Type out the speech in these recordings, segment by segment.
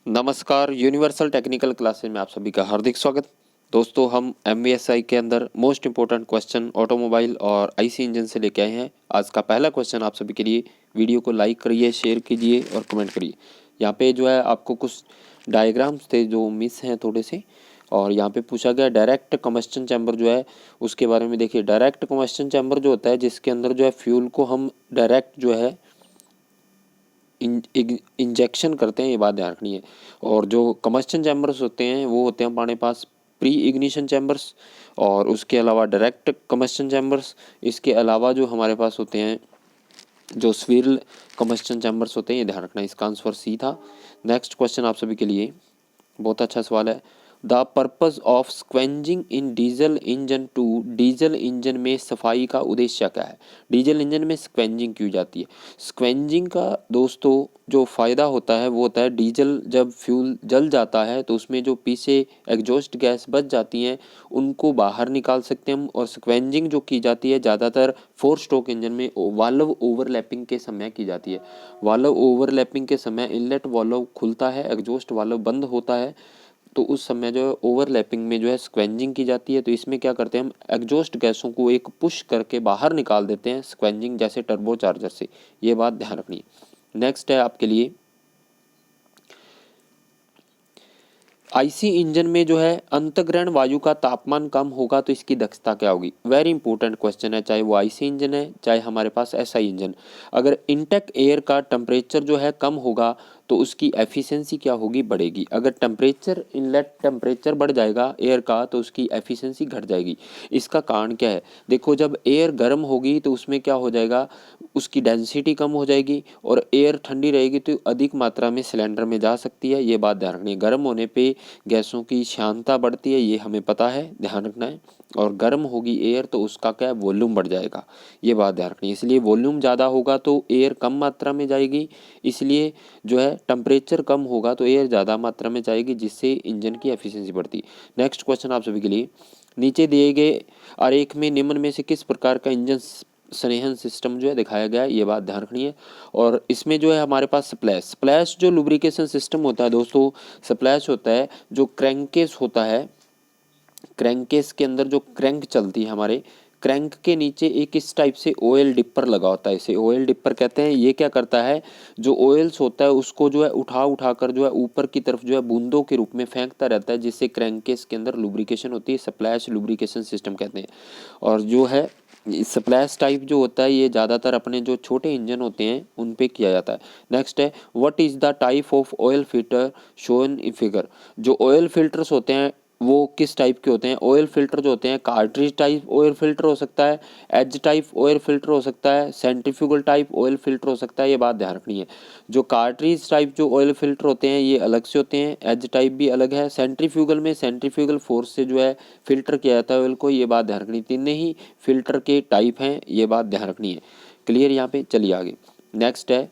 नमस्कार, universal technical classes में आप सभी का हार्दिक स्वागत। दोस्तों, हम MVSI के अंदर मोस्ट इंपॉर्टेंट क्वेश्चन ऑटोमोबाइल और IC इंजन से लेके आए हैं। आज का पहला क्वेश्चन आप सभी के लिए। वीडियो को लाइक करिए, शेयर कीजिए और कमेंट करिए। यहाँ पे जो है आपको कुछ डायग्राम्स थे जो मिस हैं थोड़े से, और यहाँ पे पूछा गया डायरेक्ट कम्बस्टन चैम्बर जो है उसके बारे में। देखिए, डायरेक्ट कम्बस्टन चैम्बर जो होता है जिसके अंदर जो है फ्यूल को हम डायरेक्ट जो है इंजेक्शन करते हैं, ये बात ध्यान रखनी है। और जो कम्बस्टन चैम्बर्स होते हैं वो होते हैं हमारे पास प्री इग्निशन चैम्बर्स, और उसके अलावा डायरेक्ट कम्बस्टन चैम्बर्स। इसके अलावा जो हमारे पास होते हैं जो स्विरल कम्बस्टन चैम्बर्स होते हैं, ये ध्यान रखना। इसका आंसर सी था। नेक्स्ट क्वेश्चन आप सभी के लिए बहुत अच्छा सवाल है। The purpose of scavenging in diesel engine to, diesel engine में सफाई का उद्देश्य क्या है? डीजल इंजन में स्क्वेंजिंग क्यों जाती है? स्क्वेंजिंग का दोस्तों जो फ़ायदा होता है वो होता है, डीजल जब फ्यूल जल जाता है तो उसमें जो पीछे एग्जॉस्ट गैस बच जाती हैं उनको बाहर निकाल सकते हैं हम। और स्क्वेंजिंग जो की जाती है ज़्यादातर 4 स्ट्रोक इंजन में वाल्व ओवरलैपिंग के समय की जाती है। वाल्व ओवरलैपिंग के समय इनलेट वाल्व खुलता है, एग्जॉस्ट वाल्व बंद होता है, तो उस समय जो है ओवरलैपिंग में जो है स्क्वेंजिंग की जाती है। तो इसमें क्या करते हैं हम, एग्जॉस्ट गैसों को एक पुश करके बाहर निकाल देते हैं, स्क्वेंजिंग जैसे टर्बो चार्जर से। ये बात ध्यान रखनी है। नेक्स्ट है आपके लिए, IC इंजन में जो है अंतर्ग्रहण वायु का तापमान कम होगा तो इसकी दक्षता क्या होगी? वेरी इंपॉर्टेंट क्वेश्चन है, चाहे वो IC इंजन है चाहे हमारे पास SI इंजन। अगर इनटेक एयर का टेम्परेचर जो है कम होगा तो उसकी एफिशिएंसी क्या होगी? बढ़ेगी। अगर टेम्परेचर, इनलेट टेम्परेचर बढ़ जाएगा एयर का तो उसकी एफिशिएंसी घट जाएगी। इसका कारण क्या है? देखो, जब एयर गर्म होगी तो उसमें क्या हो जाएगा, उसकी डेंसिटी कम हो जाएगी, और एयर ठंडी रहेगी तो अधिक मात्रा में सिलेंडर में जा सकती है। ये बात ध्यान रखनी है। गर्म होने पे गैसों की श्यानता बढ़ती है, ये हमें पता है, ध्यान रखना है। और गर्म होगी एयर तो उसका क्या है, वॉल्यूम बढ़ जाएगा। ये बात ध्यान रखनी है। इसलिए वॉल्यूम ज़्यादा होगा तो एयर कम मात्रा में जाएगी, इसलिए जो है टेम्परेचर कम होगा तो एयर ज़्यादा मात्रा में जाएगी, जिससे इंजन की एफिशिएंसी बढ़ती है। नेक्स्ट क्वेश्चन आप सभी के लिए, नीचे दिए गए आरेख में निम्न में से किस प्रकार का इंजन संहनन सिस्टम जो है दिखाया गया है? ये बात ध्यान रखनी है। और इसमें जो है हमारे पास स्प्लैश जो लुब्रिकेशन सिस्टम होता है दोस्तों, स्प्लैश होता है जो क्रैंकेस होता है। क्रैंकेस के अंदर जो क्रैंक चलती है, हमारे क्रैंक के नीचे एक इस टाइप से ऑयल डिपर लगा होता है, इसे ऑयल डिपर कहते हैं। ये क्या करता है, जो ऑयल्स होता है उसको जो है उठा कर जो है ऊपर की तरफ जो है बूंदों के रूप में फेंकता रहता है, जिससे क्रैंकेस के अंदर लुब्रिकेशन होती है। स्प्लैश लुब्रिकेशन सिस्टम कहते हैं। और जो है स्प्लैश टाइप जो होता है ये ज़्यादातर अपने जो छोटे इंजन होते हैं उन पे किया जाता है। नेक्स्ट है, what is the type of oil filter shown in figure? जो ऑयल फिल्टर्स होते हैं वो किस टाइप के होते हैं? ऑयल फिल्टर जो होते हैं, कार्ट्रिज टाइप ऑयल फिल्टर हो सकता है, एज टाइप ऑयल फिल्टर हो सकता है, सेंट्रीफ्यूगल टाइप ऑयल फिल्टर हो सकता है। ये बात ध्यान रखनी है। जो कार्ट्रिज टाइप जो ऑयल फिल्टर होते हैं ये अलग से होते हैं, एज टाइप भी अलग है। सेंट्रीफ्यूगल में सेंट्रीफ्यूगल फोर्स से जो है फिल्टर किया जाता है ऑयल को, ये बात ध्यान रखनी। तीनों ही फिल्टर के टाइप हैं, ये बात ध्यान रखनी है। क्लियर यहाँ पे? चलिए आगे। नेक्स्ट है,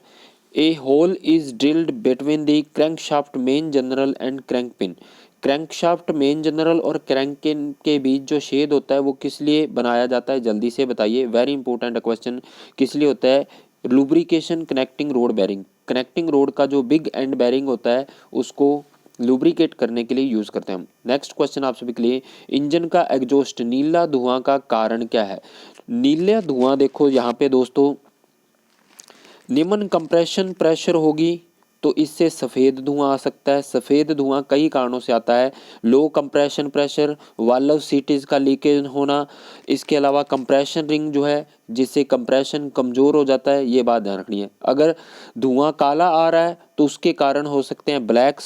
a hole is drilled between the crankshaft main journal and crank pin. Crankshaft main journal और क्रैंक पिन के बीच जो छेद होता है वो किस लिए बनाया जाता है? जल्दी से बताइए, वेरी इंपॉर्टेंट क्वेश्चन। किस लिए होता है? Lubrication connecting rod bearing. Connecting rod का जो बिग एंड बेरिंग होता है उसको लुब्रिकेट करने के लिए यूज करते हैं हम। नेक्स्ट क्वेश्चन आप सभी के लिए, इंजन का एग्जॉस्ट नीला धुआं का कारण क्या है? नीला धुआं देखो यहाँ पे दोस्तों, निम्न कंप्रेशन प्रेशर होगी तो इससे सफ़ेद धुआं आ सकता है। सफ़ेद धुआं कई कारणों से आता है। लो कंप्रेशन प्रेशर, वाल्व सीटेज का लीकेज होना, इसके अलावा कंप्रेशन रिंग जो है जिससे कंप्रेशन कमज़ोर हो जाता है। ये बात ध्यान रखनी है। अगर धुआं काला आ रहा है तो उसके कारण हो सकते हैं ब्लैक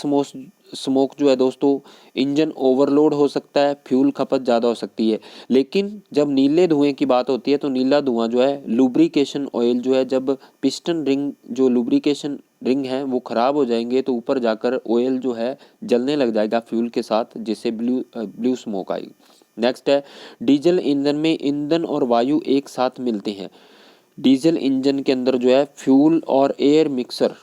स्मोक जो है दोस्तों, इंजन ओवरलोड हो सकता है, फ्यूल खपत ज़्यादा हो सकती है। लेकिन जब नीले धुएं की बात होती है तो नीला धुआं जो है लुब्रिकेशन ऑयल जो है, जब पिस्टन रिंग जो लुब्रिकेशन रिंग है वो ख़राब हो जाएंगे तो ऊपर जाकर ऑयल जो है जलने लग जाएगा फ्यूल के साथ, जिससे ब्लू स्मोक आएगी। नेक्स्ट है, डीजल इंजन में ईंधन और वायु एक साथ मिलते हैं। डीजल इंजन के अंदर जो है फ्यूल और एयर मिक्सर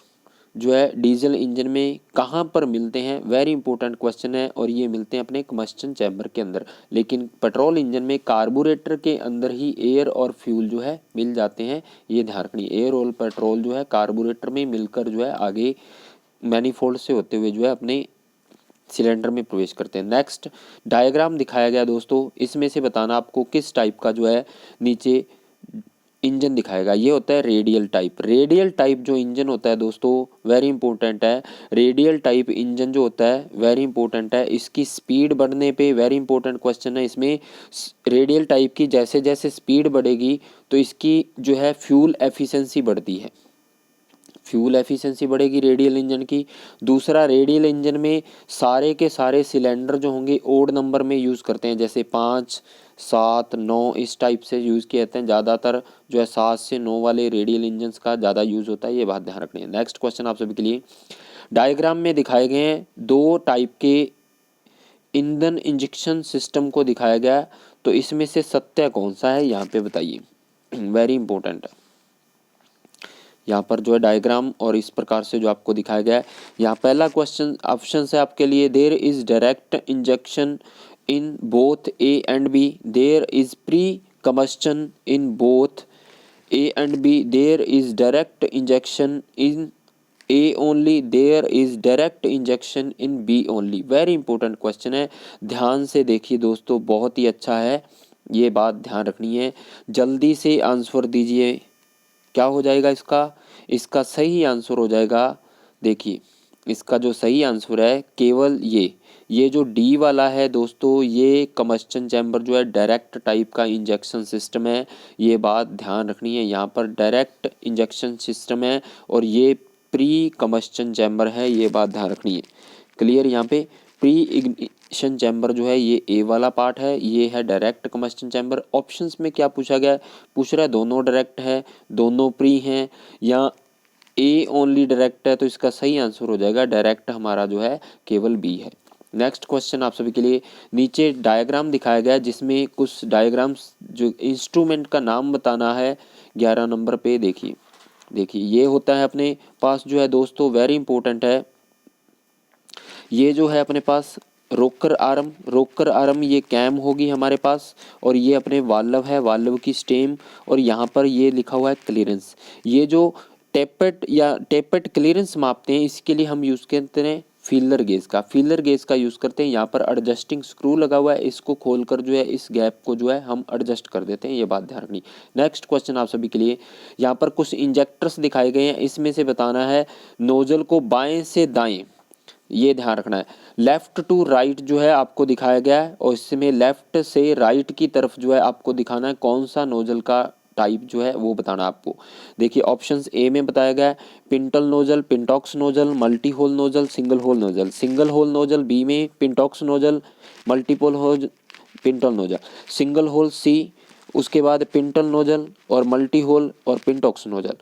जो है डीजल इंजन में कहाँ पर मिलते हैं? वेरी इंपॉर्टेंट क्वेश्चन है। और ये मिलते हैं अपने कम्बस्टन चैम्बर के अंदर। लेकिन पेट्रोल इंजन में कार्बोरेटर के अंदर ही एयर और फ्यूल जो है मिल जाते हैं, ये ध्यान रखनी। एयर और पेट्रोल जो है कार्बोरेटर में मिलकर जो है आगे मैनीफोल्ड से होते हुए जो है अपने सिलेंडर में प्रवेश करते हैं। नेक्स्ट डायग्राम दिखाया गया दोस्तों, इसमें से बताना आपको किस टाइप का जो है नीचे इंजन दिखाएगा। ये होता है रेडियल टाइप। रेडियल टाइप जो इंजन होता है दोस्तों वेरी इंपॉर्टेंट है। रेडियल टाइप इंजन जो होता है वेरी इंपॉर्टेंट है। इसकी स्पीड बढ़ने पे वेरी इंपॉर्टेंट क्वेश्चन है इसमें, रेडियल टाइप की जैसे जैसे स्पीड बढ़ेगी तो इसकी जो है फ्यूल एफिशिएंसी बढ़ती है, फ्यूल एफिशिएंसी बढ़ेगी रेडियल इंजन की। दूसरा, रेडियल इंजन में सारे के सारे सिलेंडर जो होंगे ओड नंबर में यूज़ करते हैं, जैसे 5, 7, 9 इस टाइप से यूज़ किए जाते हैं। ज़्यादातर जो है 7 से 9 वाले रेडियल इंजन्स का ज़्यादा यूज़ होता है, ये बात ध्यान रखनी है। नेक्स्ट क्वेश्चन आप सभी के लिए, डायग्राम में दिखाए गए हैं 2 टाइप के ईंधन इंजेक्शन सिस्टम को दिखाया गया है, तो इसमें से सत्य कौन सा है यहाँ पे बताइए, वेरी इंपॉर्टेंट है। यहाँ पर जो है डायग्राम और इस प्रकार से जो आपको दिखाया गया है, यहाँ पहला क्वेश्चन ऑप्शन है आपके लिए, there is direct injection in both A and B, there is pre combustion in both A and B, there is direct injection in A only, there is direct injection in B only. Very important question है, ध्यान से देखिए दोस्तों, बहुत ही अच्छा है, ये बात ध्यान रखनी है। जल्दी से आंसर दीजिए, क्या हो जाएगा इसका, इसका सही आंसर हो जाएगा, देखिए इसका जो सही आंसर है केवल ये जो डी वाला है दोस्तों, ये कम्बस्चन चैम्बर जो है डायरेक्ट टाइप का इंजेक्शन सिस्टम है, ये बात ध्यान रखनी है। यहाँ पर डायरेक्ट इंजेक्शन सिस्टम है और ये प्री कम्बस्चन चैम्बर है, ये बात ध्यान रखनी है। क्लियर, यहाँ पे प्री इग्निशन चैम्बर जो है ये ए वाला पार्ट है, ये है डायरेक्ट कम्बस्चन चैम्बर। ऑप्शंस में क्या पूछा गया है, पूछ रहा है दोनों डायरेक्ट है, दोनों प्री हैं, या ए ओनली डायरेक्ट है, तो इसका सही आंसर हो जाएगा डायरेक्ट हमारा जो है केवल बी है। नेक्स्ट क्वेश्चन आप सभी के लिए, नीचे डायग्राम दिखाया गया है जिसमें कुछ डायग्राम्स जो इंस्ट्रूमेंट का नाम बताना है 11 नंबर पे। देखिए ये होता है अपने पास जो है दोस्तों, वेरी इंपॉर्टेंट है, ये जो है अपने पास रोकर आर्म ये कैम होगी हमारे पास, और ये अपने वाल्व है, वाल्व की स्टेम, और यहाँ पर ये लिखा हुआ है क्लियरेंस। ये जो टेपेट क्लियरेंस मापते हैं, इसके लिए हम यूज़ करते हैं फीलर गेज का यूज़ करते हैं। यहाँ पर एडजस्टिंग स्क्रू लगा हुआ है, इसको खोलकर जो है इस गैप को जो है हम एडजस्ट कर देते हैं, ये बात ध्यान रखनी। नेक्स्ट क्वेश्चन आप सभी के लिए, यहाँ पर कुछ इंजेक्टर्स दिखाए गए हैं, इसमें से बताना है नोजल को बाएं से दाएं, ये ध्यान रखना है। लेफ्ट टू राइट जो है आपको दिखाया गया है, और इसमें लेफ्ट से राइट की तरफ जो है आपको दिखाना है कौन सा नोजल का टाइप जो है वो बताना आपको। देखिए ऑप्शंस ए में बताया गया है pintle nozzle, pintaux nozzle, multi hole nozzle, single hole nozzle. Single hole nozzle B में, pintaux nozzle, multiple hole pintle nozzle, single hole C, उसके बाद पिंटल नोजल और मल्टी होल और पिंटॉक्स नोजल।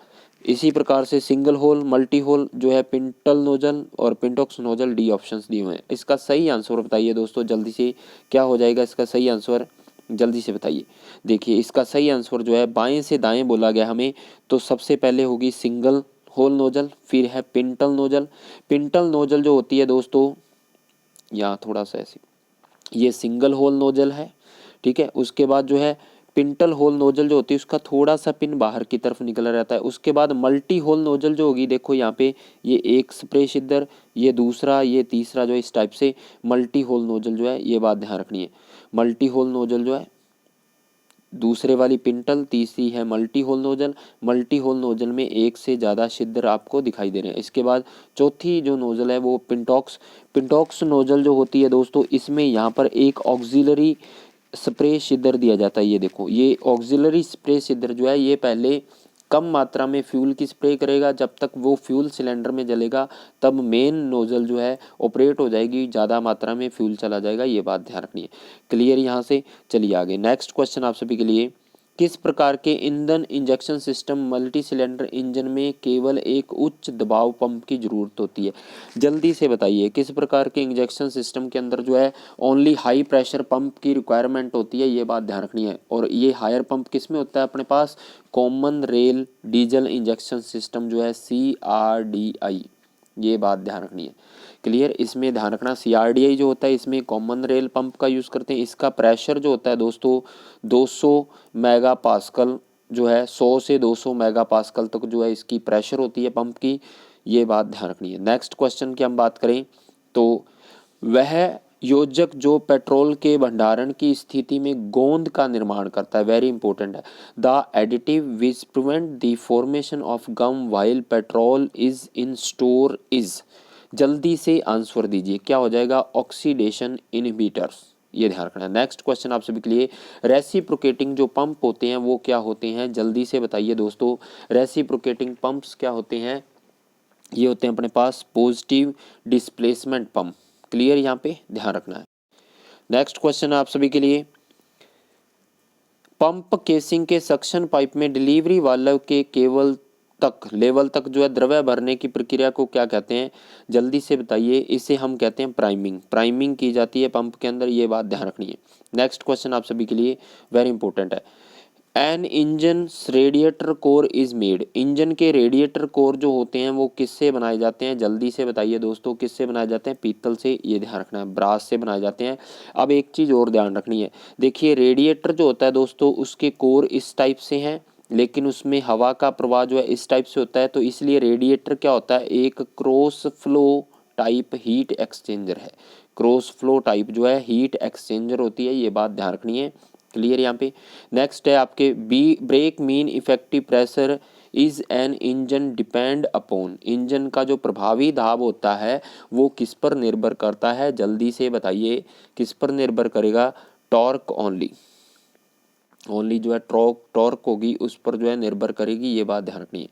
इसी प्रकार से सिंगल होल, मल्टी होल जो है पिंटल नोजल और पिंटॉक्स नोजल, डी ऑप्शंस दिए हुए हैं। इसका सही आंसर बताइए दोस्तों जल्दी से, क्या हो जाएगा इसका सही आंसर, जल्दी से बताइए। देखिए इसका सही आंसर जो है बाएं से दाएं बोला गया हमें, तो सबसे पहले होगी सिंगल होल नोजल, फिर है पिंटल नोजल। पिंटल नोजल जो होती है दोस्तों, यहाँ थोड़ा सा ऐसे, ये सिंगल होल नोजल है, ठीक है। उसके बाद जो है पिंटल होल नोजल जो होती है उसका थोड़ा सा पिन बाहर की तरफ निकला रहता है। उसके बाद मल्टी होल नोजल जो होगी, देखो यहाँ पे ये एक स्प्रे इधर, ये दूसरा, ये तीसरा, जो इस टाइप से मल्टी होल नोजल जो है, ये बात ध्यान रखनी है। मल्टी होल नोजल जो है दूसरे वाली पिंटल, तीसरी है multi hole nozzle. Multi hole nozzle में एक से ज़्यादा छिद्र आपको दिखाई दे रहे हैं। इसके बाद चौथी जो नोजल है वो पिंटॉक्स नोजल जो होती है दोस्तों, इसमें यहाँ पर एक ऑक्सिलरी स्प्रे छिद्र दिया जाता है। ये देखो, ये ऑक्सिलरी स्प्रे छिद्र जो है ये पहले कम मात्रा में फ्यूल की स्प्रे करेगा, जब तक वो फ्यूल सिलेंडर में जलेगा तब मेन नोजल जो है ऑपरेट हो जाएगी, ज़्यादा मात्रा में फ्यूल चला जाएगा, ये बात ध्यान रखनी है। क्लियर यहाँ से, चलिए आगे। नेक्स्ट क्वेश्चन आप सभी के लिए, किस प्रकार के ईंधन injection system multi cylinder engine में केवल एक उच्च दबाव पंप की जरूरत होती है, जल्दी से बताइए। किस प्रकार के इंजेक्शन सिस्टम के अंदर जो है ओनली हाई प्रेशर पंप की रिक्वायरमेंट होती है, ये बात ध्यान रखनी है। और ये हायर पंप किस में होता है अपने पास, common rail diesel injection system जो है CRDI, ये बात ध्यान रखनी है। क्लियर, इसमें ध्यान रखना CRDI जो होता है इसमें कॉमन रेल पंप का यूज़ करते हैं। इसका प्रेशर जो होता है दोस्तों 200 मेगा पास्कल जो है, 100 से 200 मेगा पास्कल तक जो है इसकी प्रेशर होती है पंप की। ये बात ध्यान रखनी है। नेक्स्ट क्वेश्चन की हम बात करें तो वह योजक जो पेट्रोल के भंडारण की स्थिति में गोंद का निर्माण करता है, वेरी इंपॉर्टेंट है। The additive which prevent the formation of gum while petrol is in store is, जल्दी से आंसर दीजिए, क्या हो जाएगा, ऑक्सीडेशन इनहिबिटर्स, ये ध्यान रखना है। नेक्स्ट क्वेश्चन आप सभी के लिए, रेसिप्रोकेटिंग जो पंप होते हैं वो क्या होते हैं, जल्दी से बताइए दोस्तों। रेसिप्रोकेटिंग पंप्स क्या होते हैं, ये होते हैं अपने पास पॉजिटिव डिस्प्लेसमेंट पंप, क्लियर, यहाँ पे ध्यान रखना है। नेक्स्ट क्वेश्चन आप सभी के लिए, पंप केसिंग के सक्शन पाइप में डिलीवरी वाल्व के केवल तक लेवल तक जो है द्रव्य भरने की प्रक्रिया को क्या कहते हैं, जल्दी से बताइए। इसे हम कहते हैं प्राइमिंग, प्राइमिंग की जाती है पंप के अंदर, ये बात ध्यान रखनी है। नेक्स्ट क्वेश्चन आप सभी के लिए वेरी इंपॉर्टेंट है, an engine radiator core is made, engine के रेडिएटर कोर जो होते हैं वो किससे बनाए जाते हैं, जल्दी से बताइए दोस्तों, किससे बनाए जाते हैं, पीतल से, ये ध्यान रखना है, ब्रास से बनाए जाते हैं। अब एक चीज़ और ध्यान रखनी है, देखिए रेडिएटर जो होता है दोस्तों उसके कोर इस टाइप से हैं, लेकिन उसमें हवा का प्रवाह जो है इस टाइप से होता है, तो इसलिए रेडिएटर क्या होता है, एक cross flow type heat exchanger है। क्रॉस फ्लो टाइप जो है हीट एक्सचेंजर होती है, ये बात ध्यान रखनी है, क्लियर यहाँ पे। नेक्स्ट है आपके B, brake mean effective pressure is an engine depend upon, engine का जो प्रभावी दाब होता है वो किस पर निर्भर करता है, जल्दी से बताइए, किस पर निर्भर करेगा, टॉर्क ओनली, ओनली जो है टॉर्क होगी उस पर जो है निर्भर करेगी, ये बात ध्यान रखनी है।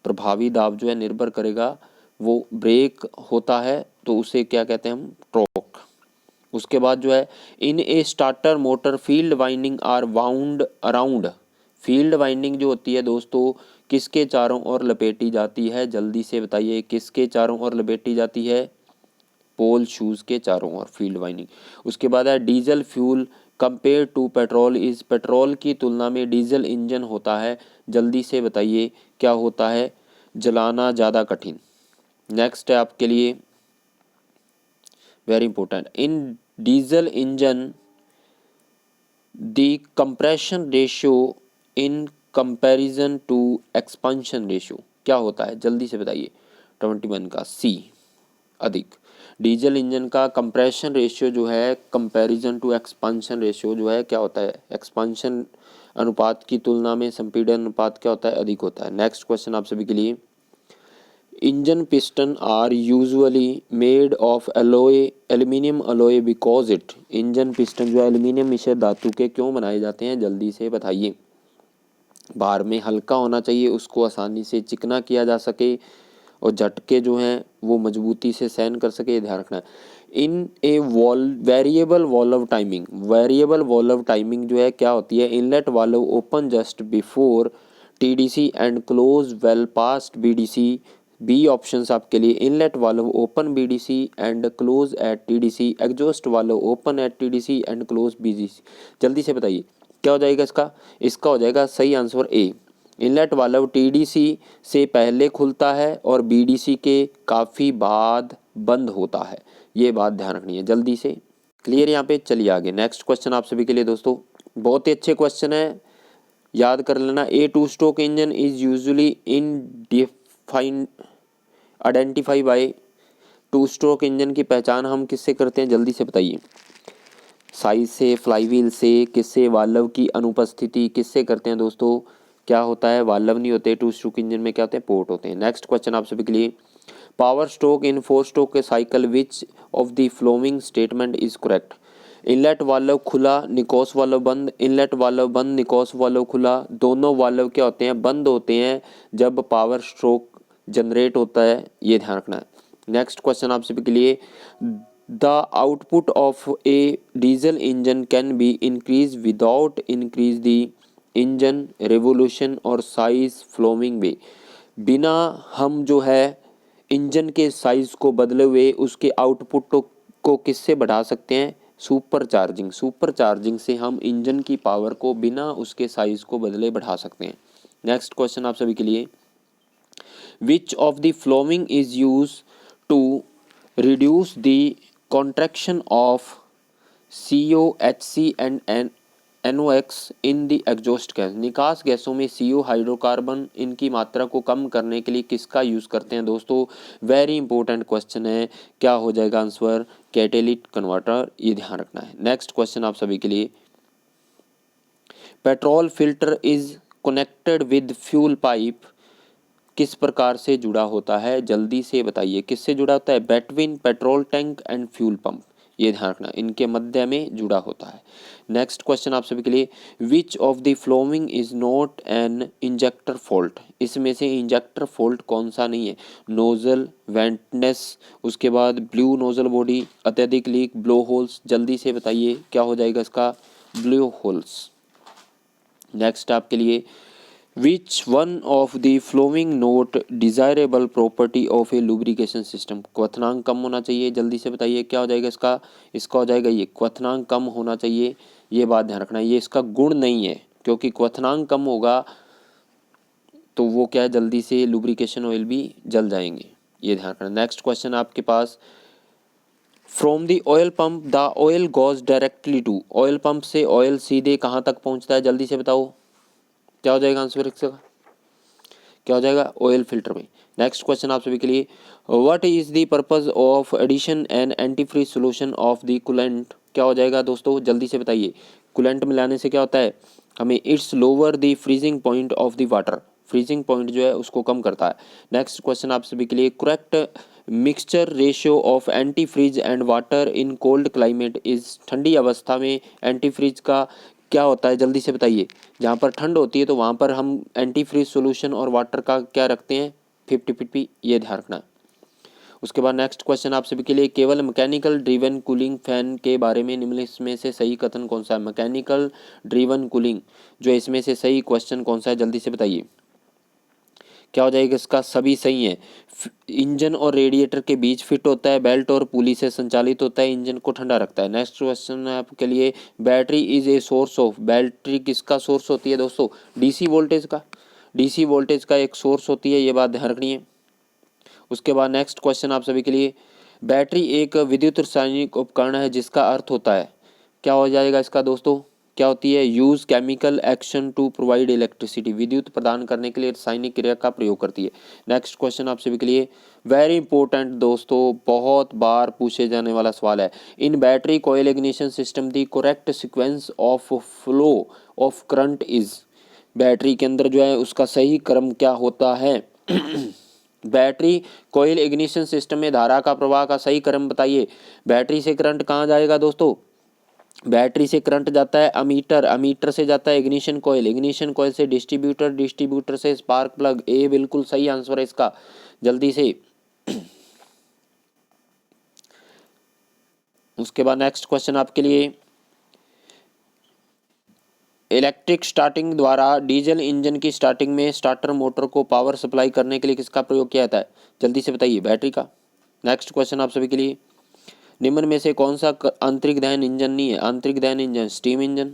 प्रभावी दाब जो है निर्भर करेगा, वो ब्रेक होता है तो उसे क्या कहते हैं हम, टॉर्क। उसके बाद जो है, in a starter motor field winding are wound around, field winding जो होती है दोस्तों किसके चारों ओर लपेटी जाती है, जल्दी से बताइए, किसके चारों ओर लपेटी जाती है, पोल शूज के चारों ओर फील्ड वाइंडिंग। उसके बाद है diesel fuel compare to petrol is, petrol की तुलना में डीजल इंजन होता है, जल्दी से बताइए क्या होता है, जलाना ज़्यादा कठिन। नेक्स्ट है आपके लिए very important, in diesel engine the compression ratio in comparison to expansion ratio क्या होता है, जल्दी से बताइए, 21 का सी, अधिक। डीजल इंजन का कंप्रेशन रेशियो जो है कंपैरिजन टू एक्सपांशन रेशियो जो है क्या होता है, एक्सपांशन अनुपात की तुलना में संपीड़न अनुपात क्या होता है, अधिक होता है। नेक्स्ट क्वेश्चन आप सभी के लिए, engine piston are usually made of alloy, aluminium alloy because it, engine piston जो है एल्यूमिनियम मिश्र धातु के क्यों बनाए जाते हैं, जल्दी से बताइए। भार में हल्का होना चाहिए, उसको आसानी से चिकना किया जा सके और झटके जो हैं वो मजबूती से सहन कर सके, ध्यान रखना है। In a variable valve timing, variable valve timing जो है क्या होती है, inlet valve open just before TDC and close well past BDC, B options आपके लिए, inlet valve open BDC and close at TDC, exhaust valve open at TDC and close BDC, जल्दी से बताइए क्या हो जाएगा इसका, इसका हो जाएगा सही answer A, inlet valve TDC से पहले खुलता है और बीडीसी के काफ़ी बाद बंद होता है, ये बात ध्यान रखनी है, जल्दी से, क्लियर यहाँ पे। चलिए आगे, नेक्स्ट क्वेश्चन आप सभी के लिए दोस्तों, बहुत ही अच्छे क्वेश्चन है, याद कर लेना। A two stroke engine is usually in defined identify by, two stroke engine की पहचान हम किससे करते हैं, जल्दी से बताइए, साइज से, फ्लाईव्हील से, किससे, वाल्व की अनुपस्थिति, किससे करते हैं दोस्तों, क्या होता है, वाल्व नहीं होते, टू स्ट्रोक इंजन में क्या होते हैं, पोर्ट होते हैं। नेक्स्ट क्वेश्चन आप सभी के लिए, power stroke in four stroke के cycle which of the following statement is correct, inlet valve खुला, निकोस वाल्व बंद, इनलेट वाल्व बंद, निकोस वाल्व खुला, दोनों वाल्व क्या होते हैं, बंद होते हैं जब पावर स्ट्रोक जनरेट होता है, ये ध्यान रखना है। नेक्स्ट क्वेश्चन आप सभी के लिए, the output of A diesel engine can be increase without increase the engine revolution और साइज फ्लोइंग वे, बिना हम जो है इंजन के साइज को बदले हुए उसके आउटपुट को किससे बढ़ा सकते हैं, सुपर चार्जिंग, सुपर चार्जिंग से हम इंजन की पावर को बिना उसके साइज को बदले बढ़ा सकते हैं। नेक्स्ट क्वेश्चन आप सभी के लिए, which of the flowing is use to reduce the contraction of COHC and NOx in the exhaust gas, निकास गैसों में CO हाइड्रोकार्बन इनकी मात्रा को कम करने के लिए किसका यूज़ करते हैं दोस्तों? वेरी इंपॉर्टेंट क्वेश्चन है, क्या हो जाएगा आंसर? कैटेलिस्ट कन्वर्टर, ये ध्यान रखना है। नेक्स्ट क्वेश्चन आप सभी के लिए, petrol filter is connected with fuel pipe किस प्रकार से जुड़ा होता है? जल्दी से बताइए, किससे जुड़ा होता है? Between petrol tank and fuel pump, ये ध्यान रखना, इनके मध्य में जुड़ा होता है। नेक्स्ट क्वेश्चन आप सभी के लिए, which of the flowing is not an injector fault, इसमें से इंजेक्टर फॉल्ट कौन सा नहीं है? नोजल, वेंटनेस, उसके बाद ब्लू नोजल बॉडी, अत्यधिक लीक, ब्लो होल्स, जल्दी से बताइए क्या हो जाएगा इसका? Blow holes. नेक्स्ट आपके लिए, which one of the flowing note desirable property of A lubrication system, क्वथनांक कम होना चाहिए, जल्दी से बताइए क्या हो जाएगा इसका? इसका हो जाएगा ये क्वथनांक कम होना चाहिए, ये बात ध्यान रखना, ये इसका गुण नहीं है, क्योंकि क्वथनांक कम होगा तो वो क्या है, जल्दी से लुब्रिकेशन ऑयल भी जल जाएंगे, ये ध्यान रखना। नेक्स्ट क्वेश्चन आपके पास, from the oil pump the oil goes directly to, oil pump से ऑयल सीधे कहाँ तक पहुँचता है? जल्दी से बताओ क्या हो जाएगा आंसर इसका? क्या हो जाएगा? ऑयल फिल्टर में। नेक्स्ट क्वेश्चन आप सभी के लिए, what is the purpose of addition and antifreeze solution of the coolant, क्या हो जाएगा दोस्तों? जल्दी से बताइए, कूलेंट मिलाने से क्या होता है हमें? It's lower the freezing point of the water, freezing point जो है उसको कम करता है। नेक्स्ट क्वेश्चन आप सभी के लिए, correct mixture ratio of antifreeze and water in cold climate is, ठंडी अवस्था में एंटी फ्रीज का क्या होता है? जल्दी से बताइए। जहाँ पर ठंड होती है तो वहाँ पर हम एंटी फ्रीज सोल्यूशन और वाटर का क्या रखते हैं? 50-50, ये ध्यान रखना है। उसके बाद नेक्स्ट क्वेश्चन आप सभी के लिए, केवल मैकेनिकल ड्रिवन कूलिंग फैन के बारे में निम्नलिखित में से सही कथन कौन सा है? मैकेनिकल ड्रिवन कूलिंग जो इसमें से सही क्वेश्चन कौन सा है? जल्दी से बताइए क्या हो जाएगा इसका? सभी सही है। इंजन और रेडिएटर के बीच फिट होता है, बेल्ट और पुली से संचालित होता है, इंजन को ठंडा रखता है। नेक्स्ट क्वेश्चन है आपके लिए, battery is a source of, battery किसका सोर्स होती है दोस्तों? डीसी वोल्टेज का, डीसी वोल्टेज का एक सोर्स होती है, ये बात ध्यान रखनी है। उसके बाद नेक्स्ट क्वेश्चन आप सभी के लिए, बैटरी एक विद्युत रासायनिक उपकरण है जिसका अर्थ होता है, क्या हो जाएगा इसका दोस्तों? क्या होती है? Use chemical action to provide electricity, विद्युत प्रदान करने के लिए रासायनिक क्रिया का प्रयोग करती है। नेक्स्ट क्वेश्चन आप सभी के लिए वेरी इंपॉर्टेंट दोस्तों, बहुत बार पूछे जाने वाला सवाल है, इन battery coil ignition system the correct sequence of flow of current is, battery के अंदर जो है उसका सही क्रम क्या होता है? बैटरी कॉइल इग्निशन सिस्टम में धारा का प्रवाह का सही क्रम बताइए। बैटरी से करंट कहाँ जाएगा दोस्तों? बैटरी से करंट जाता है अमीटर, अमीटर से जाता है इग्निशन कॉइल, इग्निशन कॉइल से डिस्ट्रीब्यूटर, डिस्ट्रीब्यूटर से स्पार्क प्लग, ए बिल्कुल सही आंसर है इसका, जल्दी से। उसके बाद नेक्स्ट क्वेश्चन आपके लिए, इलेक्ट्रिक स्टार्टिंग द्वारा डीजल इंजन की स्टार्टिंग में स्टार्टर मोटर को पावर सप्लाई करने के लिए किसका प्रयोग किया जाता है? जल्दी से बताइए, बैटरी का। नेक्स्ट क्वेश्चन आप सभी के लिए, निम्न में से कौन सा आंतरिक दहन इंजन नहीं है? आंतरिक दहन engine steam engine,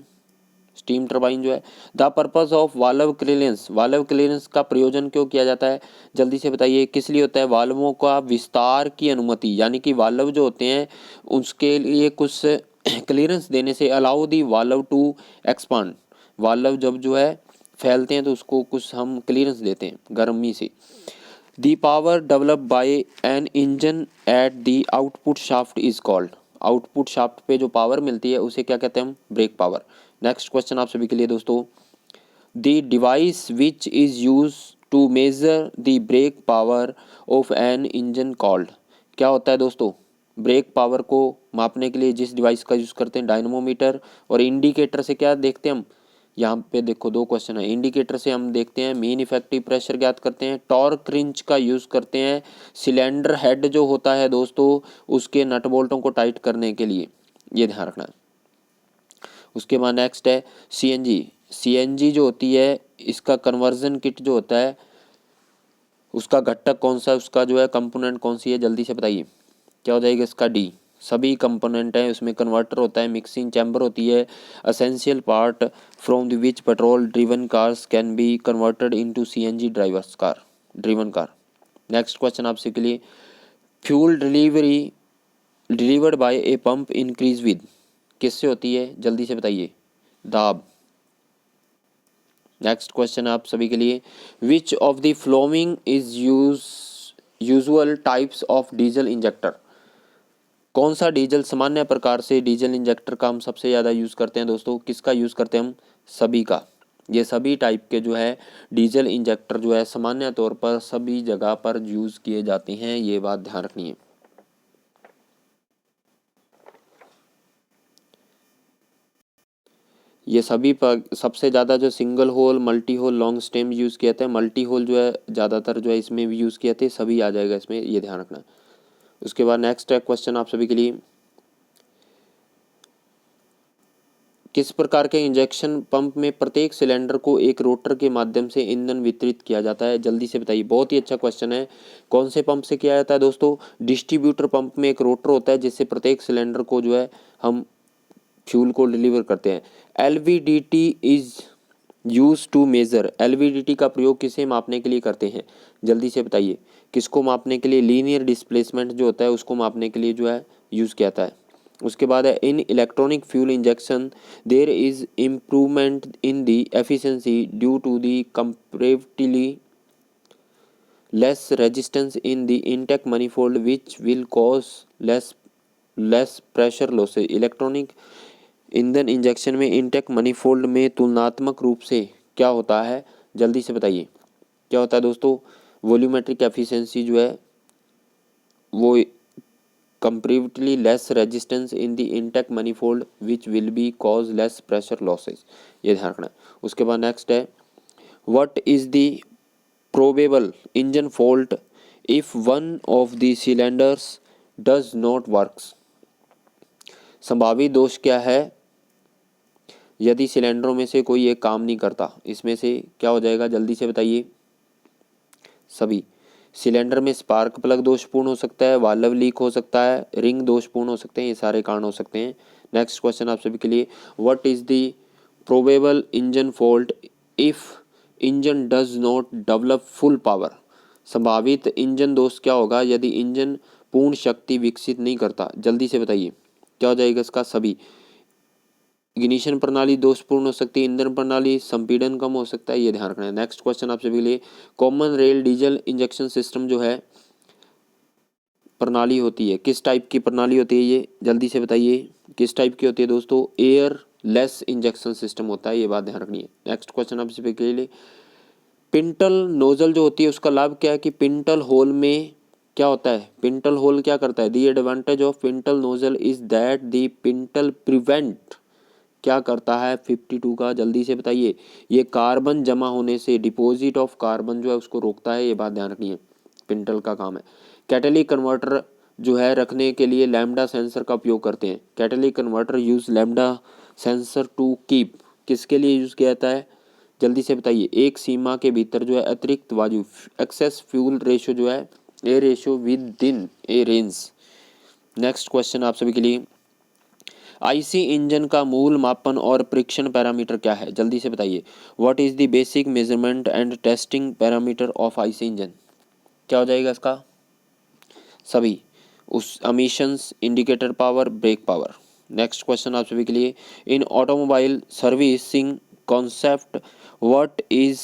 steam turbine जो है। The purpose of valve clearance, valve clearance का प्रयोजन क्यों किया जाता है? जल्दी से बताइए किस लिए होता है? वाल्वों का विस्तार की अनुमति, यानी कि वाल्व जो होते हैं उसके लिए कुछ क्लियरेंस देने से, allow the valve to expand, valve जब जो है फैलते हैं तो उसको कुछ हम क्लियरेंस देते हैं गर्मी से। The power develop by an engine at the output shaft is called, output shaft पे जो पावर मिलती है उसे क्या कहते हैं हम? Break power. नेक्स्ट क्वेश्चन आप सभी के लिए दोस्तों, the device which is use to measure the brake power of an engine called, क्या होता है दोस्तों? ब्रेक पावर को मापने के लिए जिस डिवाइस का यूज़ करते हैं, डायनमोमीटर, और इंडिकेटर से क्या देखते हैं हम? यहाँ पे देखो दो क्वेश्चन है, इंडिकेटर से हम देखते हैं मीन इफेक्टिव प्रेशर ज्ञात करते हैं, टॉर्क रिंच का यूज़ करते हैं सिलेंडर हेड जो होता है दोस्तों उसके नट बोल्टों को टाइट करने के लिए, ये ध्यान रखना है। उसके बाद नेक्स्ट है सीएनजी, सीएनजी जो होती है इसका कन्वर्जन किट जो होता है उसका घटक कौन सा है? उसका जो है कंपोनेंट कौन सी है? जल्दी से बताइए क्या हो जाएगा इसका? डी, सभी कंपोनेंट हैं उसमें, कन्वर्टर होता है, मिक्सिंग चैम्बर होती है, essential part from the which petrol driven cars can be converted into CNG drivers car, driven car. Next question आपसे के लिए, fuel delivery delivered by a pump increase with, किससे होती है? जल्दी से बताइए, दाब। नेक्स्ट क्वेश्चन आप सभी के लिए, which of the flowing is usual types of diesel injector. कौन सा डीजल सामान्य प्रकार से डीजल इंजेक्टर का हम सबसे ज़्यादा यूज़ करते हैं दोस्तों, किसका यूज़ करते हैं हम, सभी का। ये सभी टाइप के जो है डीजल इंजेक्टर जो है सामान्य तौर पर सभी जगह पर यूज़ किए जाते हैं, ये बात ध्यान रखनी है। ये सभी पर सबसे ज़्यादा जो single hole, multi hole, long stem use किए जाते हैं। मल्टी होल जो है ज़्यादातर जो है इसमें भी यूज़ किए जाते हैं, सभी आ जाएगा इसमें, ये ध्यान रखना। उसके बाद नेक्स्ट है क्वेश्चन आप सभी के लिए, किस प्रकार के इंजेक्शन पंप में प्रत्येक सिलेंडर को एक रोटर के माध्यम से ईंधन वितरित किया जाता है, जल्दी से बताइए। बहुत ही अच्छा क्वेश्चन है। कौन से पंप से किया जाता है दोस्तों, डिस्ट्रीब्यूटर पंप में एक रोटर होता है जिससे प्रत्येक सिलेंडर को जो है हम फ्यूल को डिलीवर करते हैं। LVDT is use to measure, LVDT का प्रयोग किसे मापने के लिए करते हैं, जल्दी से बताइए। किसको मापने के लिए, लीनियर डिस्प्लेसमेंट जो होता है उसको मापने के लिए जो है यूज़ किया जाता है। उसके बाद है, in electronic fuel injection there is improvement in the efficiency due to the comparatively less resistance in the intake manifold which will cause less pressure losses. Electronic ईंधन इंजेक्शन में इंटेक मनीफोल्ड में तुलनात्मक रूप से क्या होता है, जल्दी से बताइए। क्या होता है दोस्तों, वॉल्यूमेट्रिक एफिशिएंसी जो है वो comparatively less resistance in the intake manifold which will be cause less pressure losses, ये ध्यान रखना है। उसके बाद नेक्स्ट है, what is the probable engine fault if one of the cylinders does not works. संभावित दोष क्या है यदि सिलेंडरों में से कोई एक काम नहीं करता, इसमें से क्या हो जाएगा, जल्दी से बताइए। सभी सिलेंडर में स्पार्क प्लग दोषपूर्ण हो सकता है, वाल्व लीक हो सकता है, रिंग दोषपूर्ण हो सकते हैं, ये सारे कारण हो सकते हैं। नेक्स्ट क्वेश्चन आप सभी के लिए, what is the probable engine fault if engine does not develop full power. संभावित इंजन दोष क्या होगा यदि इंजन पूर्ण शक्ति विकसित नहीं करता, जल्दी से बताइए। क्या हो जाएगा इसका, सभी। इग्निशन प्रणाली दोषपूर्ण हो सकती है, ईंधन प्रणाली, संपीड़न कम हो सकता है, ये ध्यान रखना है। नेक्स्ट क्वेश्चन आप सभी के लिए, common rail diesel injection system जो है प्रणाली होती है, किस टाइप की प्रणाली होती है ये, जल्दी से बताइए। किस टाइप की होती है दोस्तों, एयर लेस इंजेक्शन सिस्टम होता है, ये बात ध्यान रखनी है। नेक्स्ट क्वेश्चन आप सभी के लिए, पिंटल नोजल जो होती है उसका लाभ क्या है कि पिंटल होल में क्या होता है, पिंटल होल क्या करता है, दी advantage of pintail nozzle is that the pintail prevent क्या करता है 52 का, जल्दी से बताइए। ये कार्बन जमा होने से, डिपॉजिट ऑफ कार्बन जो है उसको रोकता है, ये बात ध्यान रखनी है, पिंटल का काम है। कैटेलिक कन्वर्टर जो है रखने के लिए लैम्डा सेंसर का उपयोग करते हैं। Catalytic converter use lambda sensor to keep, किसके लिए यूज किया जाता है, जल्दी से बताइए। एक सीमा के भीतर जो है अतिरिक्त वायु, एक्सेस फ्यूल रेशो जो है, a ratio within a range. Next question आप सभी के लिए, आईसी इंजन का मूल मापन और परीक्षण पैरामीटर क्या है, जल्दी से बताइए। What is the basic measurement and testing parameter of IC engine, क्या हो जाएगा इसका, सभी। उस emissions, indicator power, brake power. Next question आप सभी के लिए, in automobile servicing concept what is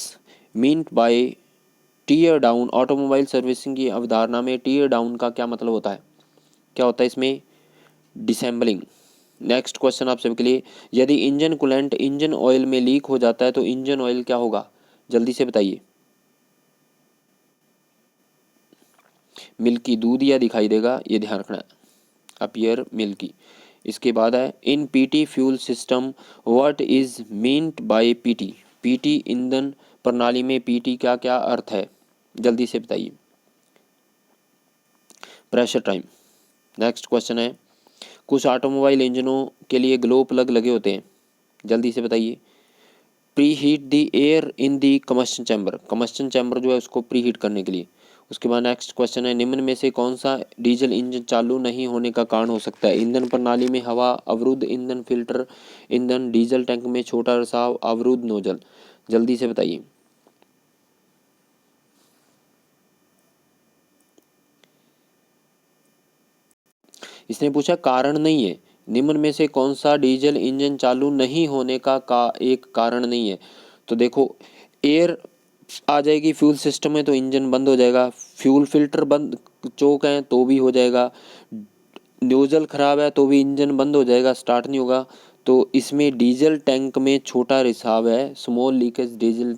meant by tear down. Automobile servicing की अवधारणा में टीयर डाउन का क्या मतलब होता है, क्या होता है इसमें, डिसेंबलिंग। नेक्स्ट क्वेश्चन आप सभी के लिए, यदि इंजन कूलेंट इंजन ऑयल में लीक हो जाता है तो इंजन ऑयल क्या होगा, जल्दी से बताइए। मिल्की, दूध या दिखाई देगा, ये ध्यान रखना है, अपीयर मिल्की। इसके बाद है, in PT fuel system what is meant by PT. PT ईंधन प्रणाली में पीटी क्या क्या अर्थ है, जल्दी से बताइए। Pressure time. नेक्स्ट क्वेश्चन है, कुछ ऑटोमोबाइल इंजनों के लिए ग्लो प्लग लगे होते हैं, जल्दी से बताइए। Pre heat the air in the combustion chamber, combustion chamber जो है उसको प्री हीट करने के लिए। उसके बाद नेक्स्ट क्वेश्चन है, निम्न में से कौन सा डीजल इंजन चालू नहीं होने का कारण हो सकता है। ईंधन प्रणाली में हवा, अवरुद्ध ईंधन फिल्टर, ईंधन डीजल टैंक में छोटा रिसाव, अवरुद्ध नोजल, जल्दी से बताइए। इसने पूछा कारण नहीं है, निम्न में से कौन सा डीजल इंजन चालू नहीं होने का एक कारण नहीं है? तो देखो, एयर आ जाएगी फ्यूल सिस्टम में तो इंजन बंद हो जाएगा, फ्यूल फिल्टर बंद चोक है तो भी हो जाएगा, नोजल खराब है तो भी इंजन बंद हो जाएगा, स्टार्ट नहीं होगा। तो इसमें डीजल टैंक में छोटा रिसाव है, स्मॉल लीकेज डीजल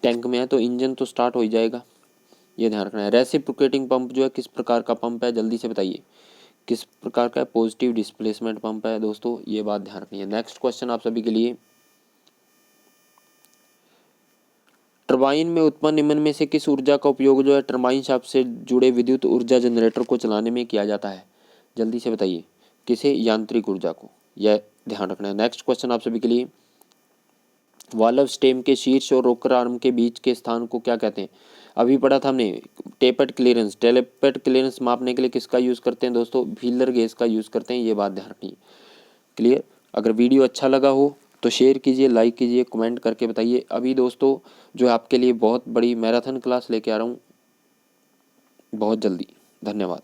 टैंक में है, तो इंजन तो स्टार्ट हो ही जाएगा, ये ध्यान रखना है। रेसिप्रोकेटिंग पंप जो है किस प्रकार का पंप है, जल्दी से बताइए किस प्रकार का है? पॉजिटिव डिस्प्लेसमेंट पंप है दोस्तों, ये बात ध्यान रखनी है। नेक्स्ट क्वेश्चन आप सभी के लिए, टरबाइन में उत्पन्न निम्न में से किस ऊर्जा का उपयोग जो है टरबाइन शाफ्ट से जुड़े विद्युत ऊर्जा जनरेटर को चलाने में किया जाता है? जल्दी से बताइए, किसे? यांत्रिक ऊर्जा को, यह ध्यान रखना है। नेक्स्ट क्वेश्चन आप सभी के लिए, वाल्व स्टेम के शीर्ष और रोकर आर्म के बीच के स्थान को क्या कहते हैं? अभी पढ़ा था हमने, टेपेट क्लियरेंस। टेपेट क्लियरेंस मापने के लिए किसका यूज़ करते हैं दोस्तों? व्हीलर गेज का यूज़ करते हैं, ये बात ध्यान रखनी है। क्लियर? अगर वीडियो अच्छा लगा हो तो शेयर कीजिए, लाइक कीजिए, कमेंट करके बताइए। अभी दोस्तों जो आपके लिए बहुत बड़ी मैराथन क्लास लेके आ रहा हूँ बहुत जल्दी। धन्यवाद।